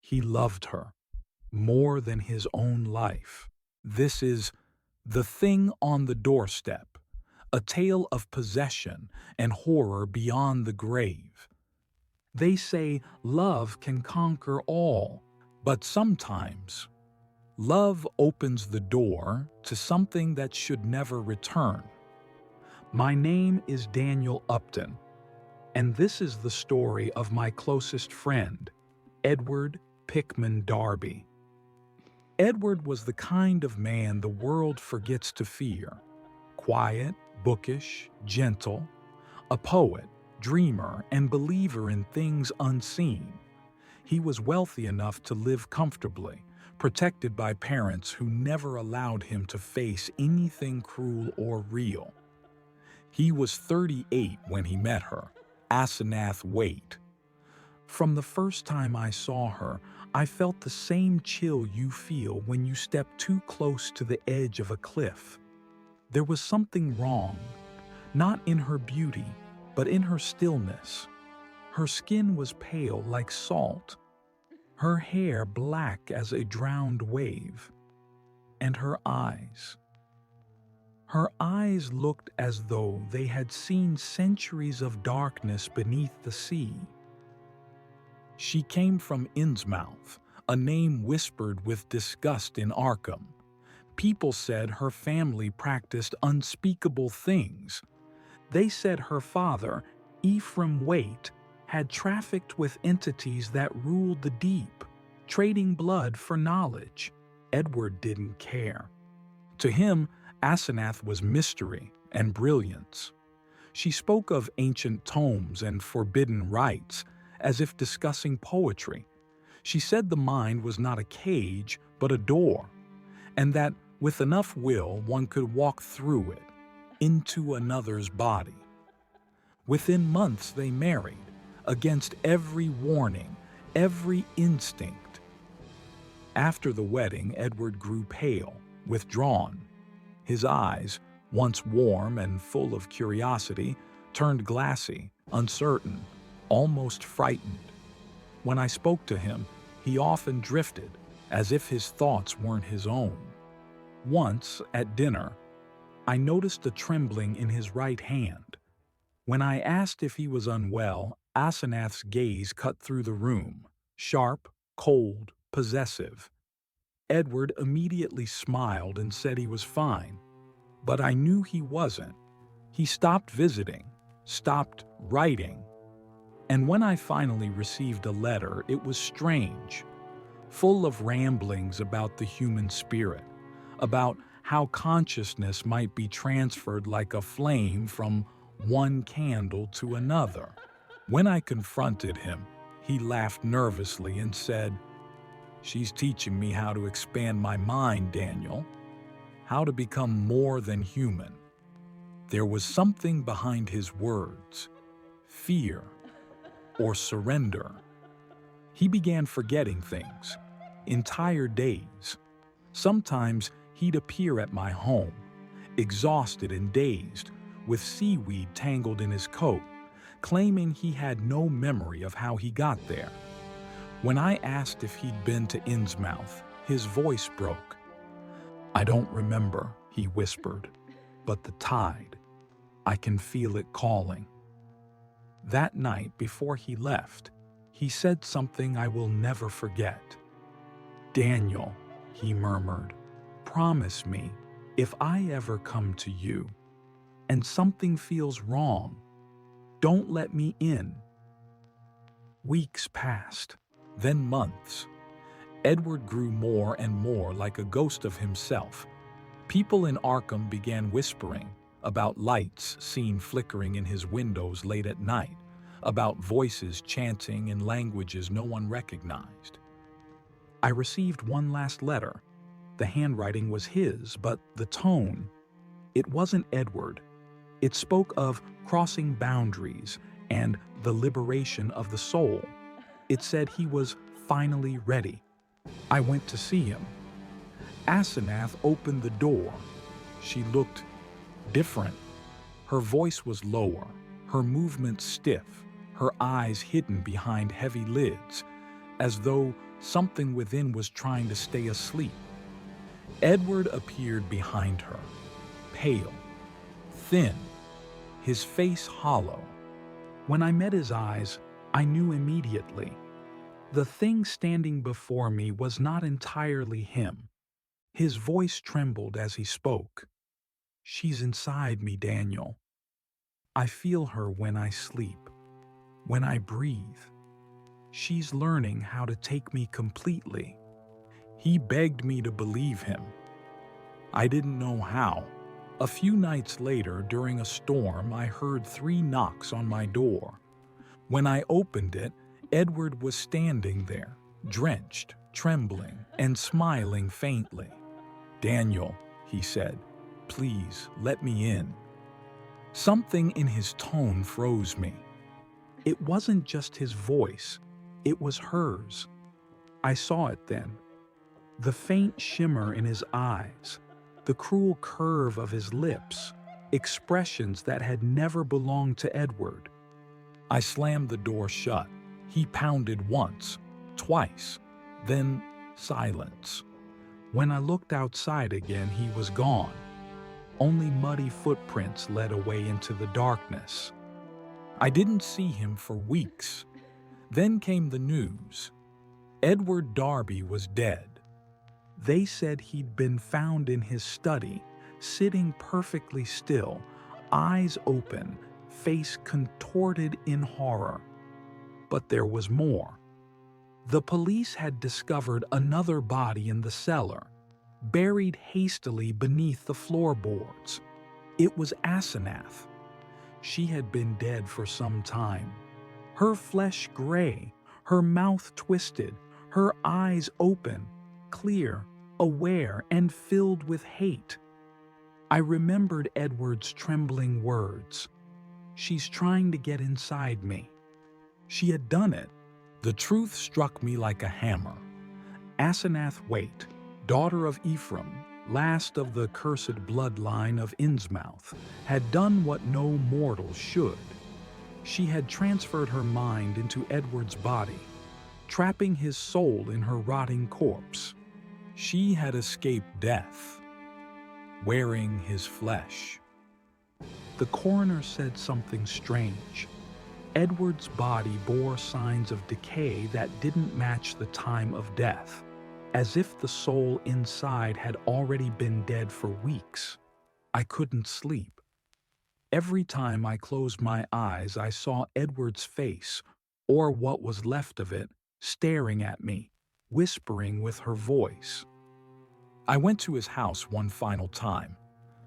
He loved her more than his own life. This is The Thing on the Doorstep, a tale of possession and horror beyond the grave. They say love can conquer all, but sometimes love opens the door to something that should never return. My name is Daniel Upton, and this is the story of my closest friend, Edward Pickman Darby. Edward was the kind of man the world forgets to fear. Quiet, bookish, gentle, a poet, dreamer, and believer in things unseen. He was wealthy enough to live comfortably, protected by parents who never allowed him to face anything cruel or real. He was 38 when he met her, Asenath Waite. From the first time I saw her, I felt the same chill you feel when you step too close to the edge of a cliff. There was something wrong, not in her beauty, but in her stillness. Her skin was pale like salt, her hair black as a drowned wave, and her eyes. Her eyes looked as though they had seen centuries of darkness beneath the sea. She came from Innsmouth, a name whispered with disgust in Arkham. People said her family practiced unspeakable things. They said her father, Ephraim Waite, had trafficked with entities that ruled the deep, trading blood for knowledge. Edward didn't care. To him, Asenath was mystery and brilliance. She spoke of ancient tomes and forbidden rites, as if discussing poetry. She said the mind was not a cage, but a door, and that with enough will one could walk through it, into another's body. Within months they married, against every warning, every instinct. After the wedding, Edward grew pale, withdrawn. His eyes, once warm and full of curiosity, turned glassy, uncertain, almost frightened. When I spoke to him, he often drifted, as if his thoughts weren't his own. Once, at dinner, I noticed a trembling in his right hand. When I asked if he was unwell, Asenath's gaze cut through the room, sharp, cold, possessive. Edward immediately smiled and said he was fine, but I knew he wasn't. He stopped visiting, stopped writing, and when I finally received a letter, it was strange, full of ramblings about the human spirit, about how consciousness might be transferred like a flame from one candle to another. When I confronted him, he laughed nervously and said, "She's teaching me how to expand my mind, Daniel, how to become more than human." There was something behind his words, fear or surrender. He began forgetting things, entire days. Sometimes he'd appear at my home, exhausted and dazed, with seaweed tangled in his coat, claiming he had no memory of how he got there. When I asked if he'd been to Innsmouth, his voice broke. "I don't remember," he whispered, "but the tide, I can feel it calling." That night, before he left, he said something I will never forget. "Daniel," he murmured, "promise me, if I ever come to you, and something feels wrong, don't let me in." Weeks passed, then months. Edward grew more and more like a ghost of himself. People in Arkham began whispering about lights seen flickering in his windows late at night, about voices chanting in languages no one recognized. I received one last letter. The handwriting was his, but the tone, it wasn't Edward. It spoke of crossing boundaries and the liberation of the soul. It said he was finally ready. I went to see him. Asenath opened the door. She looked different. Her voice was lower, her movements stiff, her eyes hidden behind heavy lids, as though Something within was trying to stay asleep. Edward appeared behind her, pale, thin, his face hollow. When I met his eyes, I knew immediately. The thing standing before me was not entirely him. His voice trembled as he spoke. "She's inside me, Daniel. I feel her when I sleep, when I breathe. She's learning how to take me completely." He begged me to believe him. I didn't know how. A few nights later, during a storm, I heard 3 knocks on my door. When I opened it, Edward was standing there, drenched, trembling, and smiling faintly. "Daniel," he said, "please let me in." Something in his tone froze me. It wasn't just his voice, it was hers. I saw it then. The faint shimmer in his eyes, the cruel curve of his lips, expressions that had never belonged to Edward. I slammed the door shut. He pounded once, twice, then silence. When I looked outside again, he was gone. Only muddy footprints led away into the darkness. I didn't see him for weeks. Then came the news. Edward Darby was dead. They said he'd been found in his study, sitting perfectly still, eyes open, face contorted in horror. But there was more. The police had discovered another body in the cellar, buried hastily beneath the floorboards. It was Asenath. She had been dead for some time. Her flesh gray, her mouth twisted, her eyes open, clear, aware, and filled with hate. I remembered Edward's trembling words. "She's trying to get inside me." She had done it. The truth struck me like a hammer. Asenath Waite, daughter of Ephraim, last of the cursed bloodline of Innsmouth, had done what no mortal should. She had transferred her mind into Edward's body, trapping his soul in her rotting corpse. She had escaped death, wearing his flesh. The coroner said something strange. Edward's body bore signs of decay that didn't match the time of death, as if the soul inside had already been dead for weeks. I couldn't sleep. Every time I closed my eyes, I saw Edward's face, or what was left of it, staring at me, whispering with her voice. I went to his house one final time.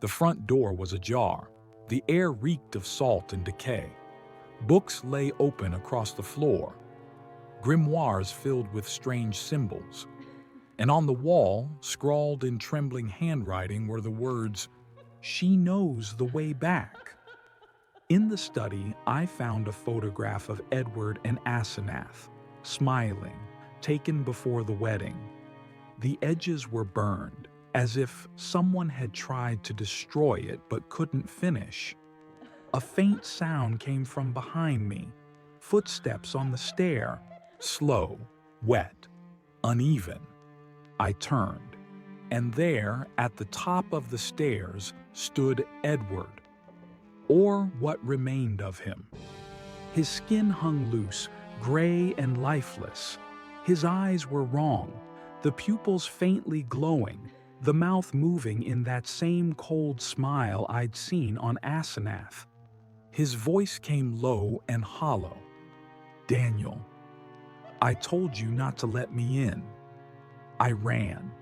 The front door was ajar. The air reeked of salt and decay. Books lay open across the floor, grimoires filled with strange symbols. And on the wall, scrawled in trembling handwriting, were the words, "She knows the way back." In the study, I found a photograph of Edward and Asenath, smiling, taken before the wedding. The edges were burned, as if someone had tried to destroy it but couldn't finish. A faint sound came from behind me, footsteps on the stair, slow, wet, uneven. I turned, and there, at the top of the stairs, stood Edward, or what remained of him. His skin hung loose, gray and lifeless. His eyes were wrong, the pupils faintly glowing, the mouth moving in that same cold smile I'd seen on Asenath. His voice came low and hollow. "Daniel, I told you not to let me in." I ran.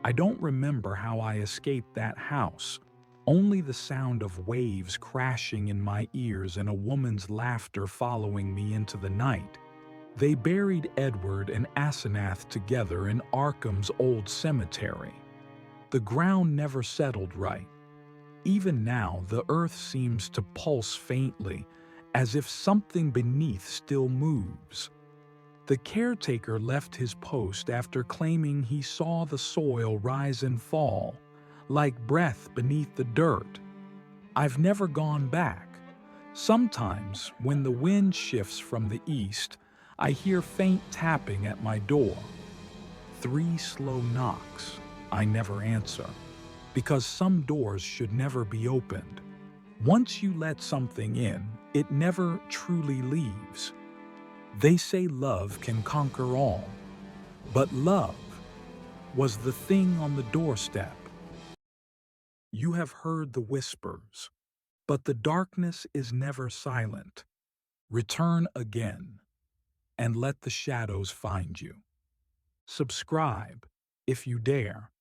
I don't remember how I escaped that house, only the sound of waves crashing in my ears and a woman's laughter following me into the night. They buried Edward and Asenath together in Arkham's old cemetery. The ground never settled right. Even now, the earth seems to pulse faintly, as if something beneath still moves. The caretaker left his post after claiming he saw the soil rise and fall, like breath beneath the dirt. I've never gone back. Sometimes, when the wind shifts from the east, I hear faint tapping at my door. 3 slow knocks I never answer, because some doors should never be opened. Once you let something in, it never truly leaves. They say love can conquer all, but love was the thing on the doorstep. You have heard the whispers, but the darkness is never silent. Return again, and let the shadows find you. Subscribe if you dare.